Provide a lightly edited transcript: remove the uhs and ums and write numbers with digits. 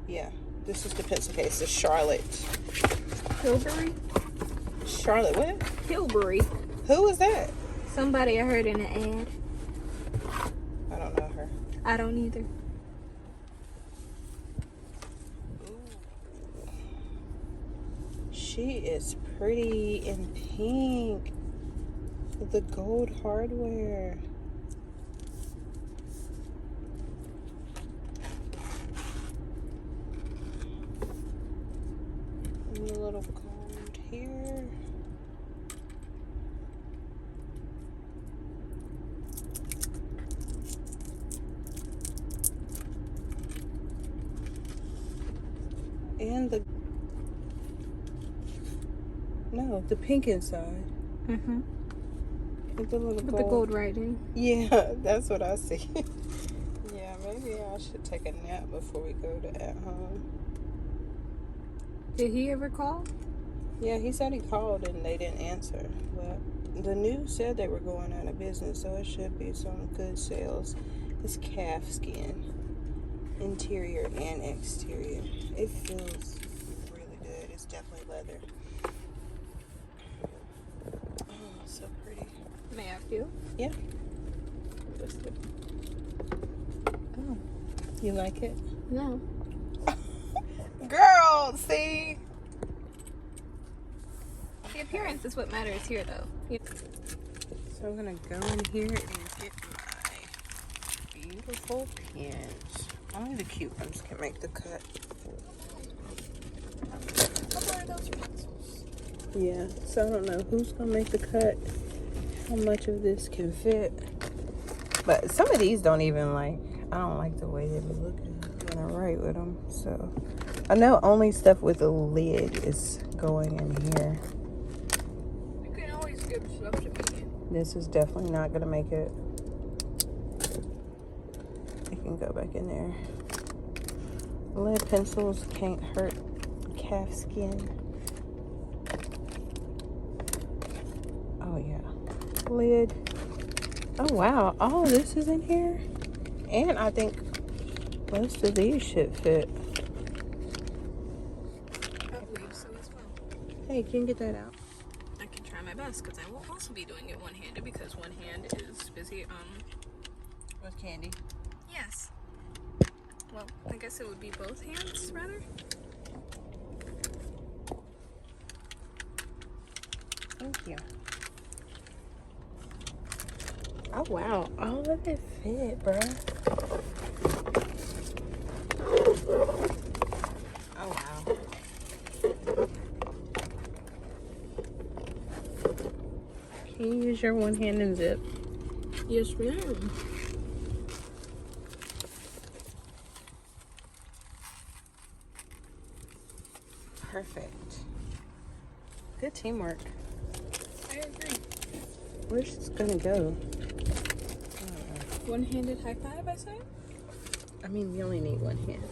Yeah, this is the pencil case. The Charlotte. Tilbury? Charlotte what? Tilbury. Who is that? Somebody I heard in an ad. I don't know her. I don't either. Ooh. She is pretty in pink. The gold hardware. And the little gold here. And the pink inside. Mm-hmm. With the little With gold. the gold writing. Yeah, that's what I see. Yeah, maybe I should take a nap before we go to at home. Did he ever call? Yeah, he said he called and they didn't answer. But the news said they were going out of business, so it should be some good sales. It's calf skin, interior and exterior. It feels really good. It's definitely leather. Oh, so pretty. May I feel? Yeah. Oh, you like it? No. Girl, see? The appearance is what matters here, though. So I'm gonna go in here and get my beautiful pins. Only the cute ones can make the cut. What are those pencils? Yeah, so I don't know who's gonna make the cut, how much of this can fit. But some of these don't even I don't like the way they be looking when I write with them. So I know only stuff with a lid is going in here. You can always give stuff to me. This is definitely not gonna make it. It can go back in there. Lead pencils can't hurt calf skin. Oh yeah. Lid. Oh wow, all of this is in here. And I think most of these should fit. I believe so as well. Hey, can you get that out? I can try my best because I will also be doing it one-handed because one hand is busy. With candy. Yes. Well, I guess it would be both hands rather. Thank you. Oh wow, all of it fit, bruh. Oh wow. Can you use your one hand and zip? Yes, ma'am. Perfect. Good teamwork. I agree. Where's this gonna go? One-handed high five, I say? I mean, we only need one hand.